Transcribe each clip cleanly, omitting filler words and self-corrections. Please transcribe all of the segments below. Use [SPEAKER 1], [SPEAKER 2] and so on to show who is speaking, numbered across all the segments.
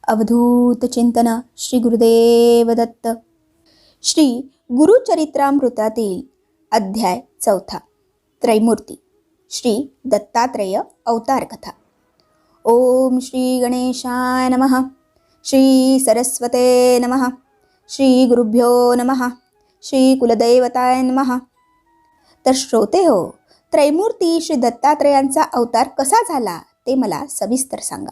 [SPEAKER 1] अवधूत चिंतन श्री गुरुदेव दत्त. श्री गुरुचरित्रामृतातील अध्याय 4 त्रैमूर्ती श्री दत्तात्रेय अवतार कथा. ओम श्री गणेशाय नमः. श्री सरस्वते नमः. श्री गुरुभ्यो नमः. श्री कुलदैवताय नमः. तर श्रोते हो, त्रैमूर्ती श्री दत्तात्रेयांचा अवतार कसा झाला ते मला सविस्तर सांगा,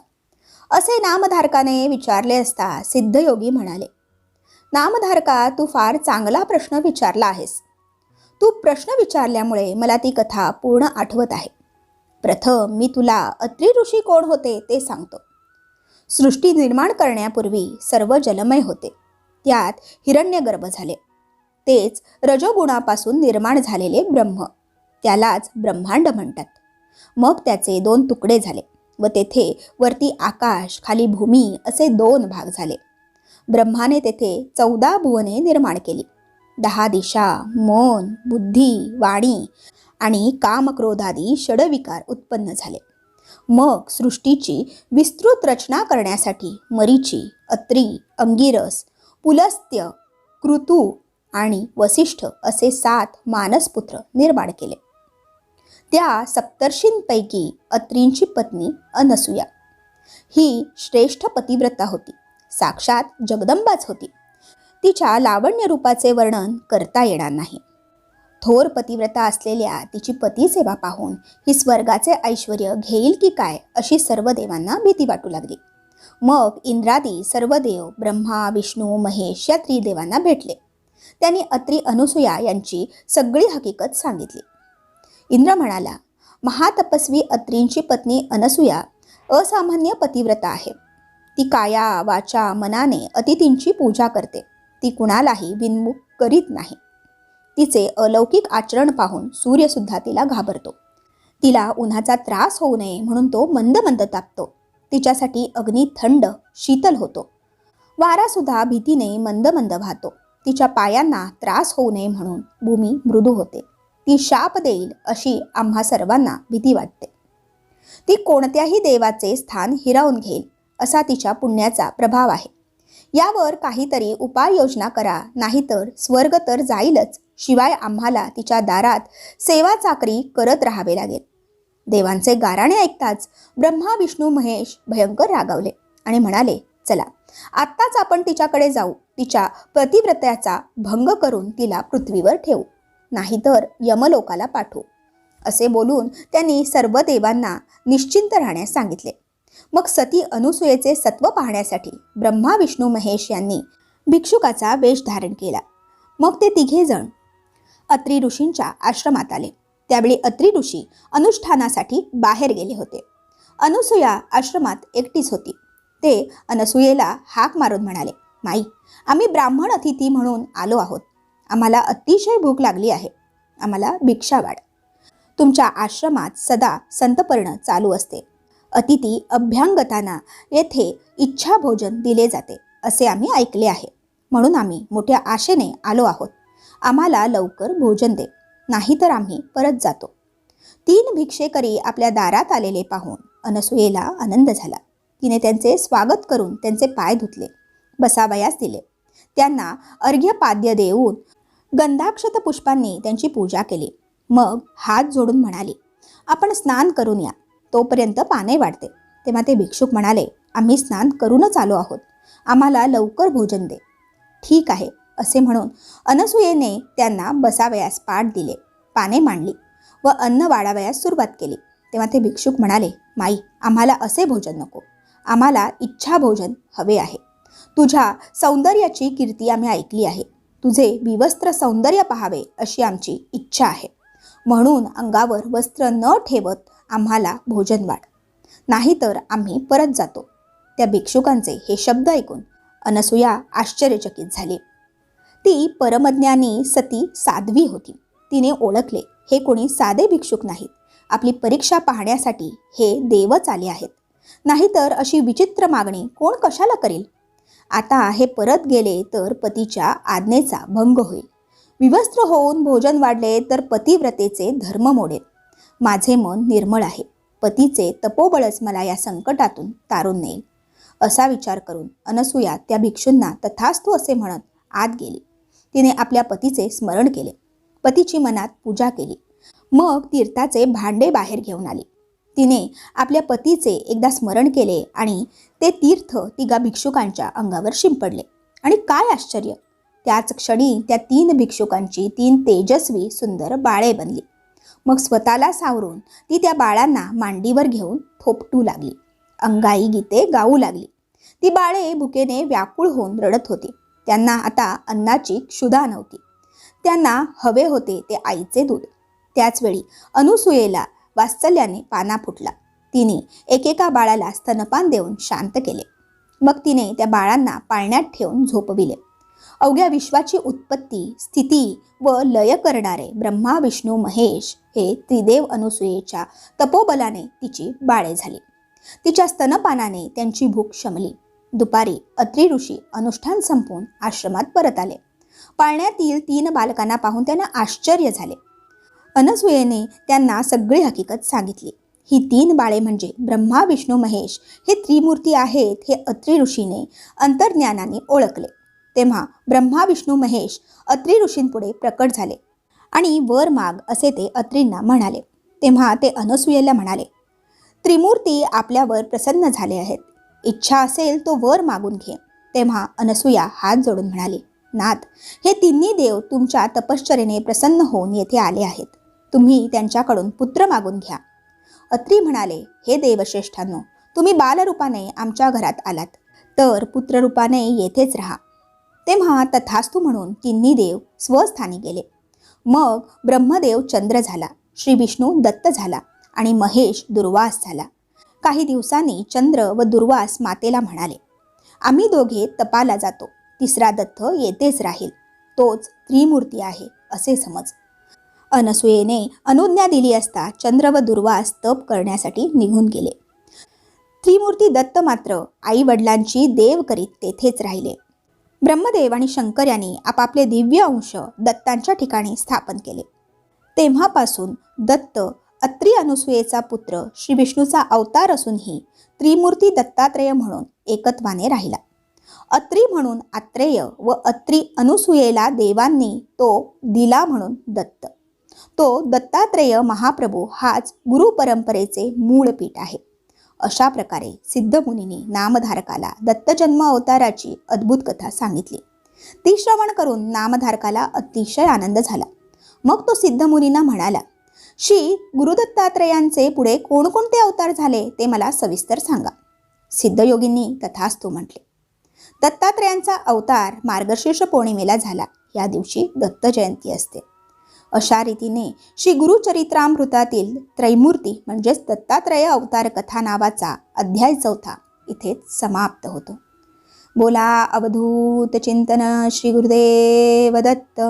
[SPEAKER 1] असे नामधारकाने विचारले असता सिद्धयोगी म्हणाले, नामधारका, तू फार चांगला प्रश्न विचारला आहेस. तू प्रश्न विचारल्यामुळे मला ती कथा पूर्ण आठवत आहे. प्रथम मी तुला अत्री ऋषी कोण होते ते सांगतो. सृष्टी निर्माण करण्यापूर्वी सर्व जलमय होते. त्यात हिरण्यगर्भ झाले. तेच रजोगुणापासून निर्माण झालेले ब्रह्म, त्यालाच ब्रह्मांड म्हणतात. मग त्याचे 2 तुकडे झाले व तेथे वरती आकाश, खाली भूमी असे 2 भाग झाले. ब्रह्माने तेथे 14 भुवने निर्माण केली. 10 दिशा, मन, बुद्धी, वाणी आणि कामक्रोधादी षडविकार उत्पन्न झाले. मग सृष्टीची विस्तृत रचना करण्यासाठी मरीची, अत्री, अंगिरस, पुलस्त्य, कृतू आणि वसिष्ठ असे 7 मानसपुत्र निर्माण केले. त्या सप्तर्षींपैकी अत्रींची पत्नी अनसूया ही श्रेष्ठ पतिव्रता होती. साक्षात जगदंबाच होती. तिच्या लावण्य रूपाचे वर्णन करता येणार नाही. थोर पतिव्रता असलेल्या तिची पतिसेवा पाहून ही स्वर्गाचे ऐश्वर घेईल की काय अशी सर्व देवांना भीती वाटू लागली. मग इंद्रादी सर्व देव ब्रह्मा, विष्णू, महेश या त्रिदेवांना भेटले. त्यांनी अत्री अनसूया यांची सगळी हकीकत सांगितली. इंद्र म्हणाला, महातपस्वी अत्रींची पत्नी अनसूया असामान्य पतिव्रता आहे. ती काया, वाचा, मनाने अतिथींची पूजा करते. ती कुणालाही बिनमुख करीत नाही. तिचे अलौकिक आचरण पाहून सूर्यसुद्धा तिला घाबरतो. तिला उन्हाचा त्रास होऊ नये म्हणून तो मंद मंद तापतो. तिच्यासाठी अग्नी थंड शीतल होतो. वारासुद्धा भीतीने मंद मंद वाहतो. तिच्या पायांना त्रास होऊ नये म्हणून भूमी मृदू होते. ती शाप देईल अशी आम्हा सर्वांना भीती वाटते. ती कोणत्याही देवाचे स्थान हिरावून घेईल असा तिच्या पुण्याचा प्रभाव आहे. यावर काहीतरी उपाययोजना करा, नाहीतर स्वर्ग तर जाईलच, शिवाय आम्हाला तिच्या दारात सेवा चाकरी करत राहावे लागेल. देवांचे गाराणे ऐकताच ब्रह्मा, विष्णू, महेश भयंकर रागावले आणि म्हणाले, चला आत्ताच आपण तिच्याकडे जाऊ. तिच्या पतिव्रत्याचा भंग करून तिला पृथ्वीवर ठेवू, नाहीतर यमलोकाला पाठवू. असे बोलून त्यांनी सर्व देवांना निश्चिंत राहण्यास सांगितले. मग सती अनसूयेचे सत्व पाहण्यासाठी ब्रह्मा, विष्णू, महेश यांनी भिक्षुकाचा वेश धारण केला. मग ते 3घे जण अत्री ऋषींच्या आश्रमात आले. त्यावेळी अत्री ऋषी अनुष्ठानासाठी बाहेर गेले होते. अनसूया आश्रमात एकटीच होती. ते अनसूयेला हाक मारून म्हणाले, माई, आम्ही ब्राह्मण अतिथी म्हणून आलो आहोत. आम्हाला अतिशय भूक लागली आहे. आम्हाला भिक्षा वाढ. तुमच्या आश्रमात सदा संतपर्ण चालू असते. अतिथी अभ्यांगतांना येथे इच्छा भोजन दिले जाते असे आम्ही ऐकले आहे. म्हणून आम्ही मोठ्या आशेने आलो आहोत. आम्हाला लवकर भोजन दे, नाहीतर आम्ही परत जातो. 3 भिक्षेकरी आपल्या दारात आलेले पाहून अनसूयेला आनंद झाला. तिने त्यांचे स्वागत करून त्यांचे पाय धुतले, बसावयास दिले. त्यांना अर्घ्यपाद्य देऊन गंधाक्षत पुष्पांनी त्यांची पूजा केली. मग हात जोडून म्हणाली, आपण स्नान करून या, तोपर्यंत पाने वाढते. तेव्हा ते भिक्षुक म्हणाले, आम्ही स्नान करूनच आलो आहोत. आम्हाला लवकर भोजन दे. ठीक आहे असे म्हणून अनसूयेने त्यांना बसावयास पाट दिले, पाने मांडली व अन्न वाढावयास सुरुवात केली. तेव्हा ते भिक्षुक म्हणाले, माई, आम्हाला असे भोजन नको. आम्हाला इच्छा भोजन हवे आहे. तुझ्या सौंदर्याची कीर्ती आम्ही ऐकली आहे. तुझे विवस्त्र सौंदर्य पाहावे अशी आमची इच्छा आहे. म्हणून अंगावर वस्त्र न ठेवत आम्हाला भोजन वाढ, नाहीतर आम्ही परत जातो. त्या भिक्षुकांचे हे शब्द ऐकून अनसूया आश्चर्यचकित झाली. ती परमज्ञानी सती साध्वी होती. तिने ओळखले, हे कोणी साधे भिक्षुक नाहीत. आपली परीक्षा पाहण्यासाठी हे देवच आले आहेत. नाहीतर अशी विचित्र मागणी कोण कशाला करील. आता हे परत गेले तर पतीच्या आज्ञेचा भंग होईल. विवस्त्र होऊन भोजन वाढले तर पतिव्रतेचे धर्म मोडेल. माझे मन निर्मळ आहे. पतीचे तपोबळच मला या संकटातून तारून नेईल. असा विचार करून अनसूया त्या भिक्षूंना तथास्तु असे म्हणत आत गेली. तिने आपल्या पतीचे स्मरण केले, पतीची मनात पूजा केली. मग तीर्थाचे भांडे बाहेर घेऊन आली. तिने आपल्या पतीचे एकदा स्मरण केले आणि ते तीर्थ तिघा भिक्षुकांच्या अंगावर शिंपडले. आणि काय आश्चर्य, त्याच क्षणी त्या 3 भिक्षुकांची 3 तेजस्वी सुंदर बाळे बनली. मग स्वतःला सावरून ती त्या बाळांना मांडीवर घेऊन थोपटू लागली, अंगाई गीते गाऊ लागली. ती बाळे भुकेने व्याकुळ होऊन रडत होती. त्यांना आता अन्नाची क्षुधा नव्हती. त्यांना हवे होते ते आईचे दूध. त्याचवेळी अनसूयेला वात्सल्याने पाना फुटला. तिने एकेका बाळाला स्तनपान देऊन शांत केले. मग तिने त्या बाळांना पाळण्यात ठेवून झोपविले. अवघ्या विश्वाची उत्पत्ती, स्थिती व लय करणारे ब्रह्मा विष्णू महेश हे त्रिदेव अनसूयेच्या तपोबलाने तिची बाळे झाली. तिच्या स्तनपानाने त्यांची भूक शमली. दुपारी अत्री ऋषी अनुष्ठान संपवून आश्रमात परत आले. पाळण्यातील 3 बालकांना पाहून त्यांना आश्चर्य झाले. अनसूयेने त्यांना सगळी हकीकत सांगितली. ही 3 बाळे म्हणजे ब्रह्मा विष्णू महेश हे त्रिमूर्ती आहेत हे अत्री ऋषीने अंतर्ज्ञानाने ओळखले. तेव्हा ब्रह्मा विष्णू महेश अत्री ऋषींपुढे प्रकट झाले आणि वर माग असे ते अत्रींना म्हणाले. तेव्हा ते अनसूयेला म्हणाले, त्रिमूर्ती आपल्यावर प्रसन्न झाले आहेत. इच्छा असेल तो वर मागून घे. तेव्हा अनसूया हात जोडून म्हणाली, नाथ, हे 3 देव तुमच्या तपश्चर्येने प्रसन्न होऊन येथे आले आहेत. तुम्ही त्यांच्याकडून पुत्र मागून घ्या. अत्री म्हणाले, हे देवश्रेष्ठांनो, तुम्ही बालरूपाने आमच्या घरात आलात तर पुत्ररूपाने येथेच राहा. तेव्हा तथास्तु म्हणून 3 देव स्वस्थानी गेले. मग ब्रह्मदेव चंद्र झाला, श्री विष्णू दत्त झाला आणि महेश दुर्वास झाला. काही दिवसांनी चंद्र व दुर्वास मातेला म्हणाले, आम्ही दोघे तपाला जातो. 3रा दत्त येथेच राहील. तोच त्रिमूर्ती आहे असे समज. अनसूयेने अनुज्ञा दिली असता चंद्र व दुर्वास तप करण्यासाठी निघून गेले. त्रिमूर्ती दत्त मात्र आई वडिलांची देव करीत तेथेच राहिले. ब्रह्मदेव आणि शंकर यांनी आपापले दिव्य अंश दत्तांच्या ठिकाणी स्थापन केले. तेव्हापासून दत्त अत्री अनसूयेचा पुत्र श्री विष्णूचा अवतार असूनही त्रिमूर्ती दत्तात्रेय म्हणून एकत्वाने राहिला. अत्री म्हणून आत्रेय व अत्री अनसूयेला देवांनी तो दिला म्हणून दत्त. तो दत्तात्रेय महाप्रभू हाच गुरु परंपरेचे मूळ पीठ आहे. अशा प्रकारे सिद्धमुनींनी नामधारकाला दत्तजन्म अवताराची अद्भुत कथा सांगितली. ती श्रवण करून नामधारकाला अतिशय आनंद झाला. मग तो सिद्धमुनींना म्हणाला, श्री गुरुदत्तात्रेयांचे पुढे कोणकोणते अवतार झाले ते मला सविस्तर सांगा. सिद्धयोगींनी तथास्तु म्हटले. दत्तात्रेयांचा अवतार मार्गशीर्ष पौर्णिमेला झाला. या दिवशी दत्त जयंती असते. अशा रीतीने श्री गुरुचरित्रामृतातील त्रैमूर्ती म्हणजेच दत्तात्रेय अवतार कथा नावाचा अध्याय 4 इथेच समाप्त होतो. बोला अवधूत चिंतन श्री गुरुदेव दत्त.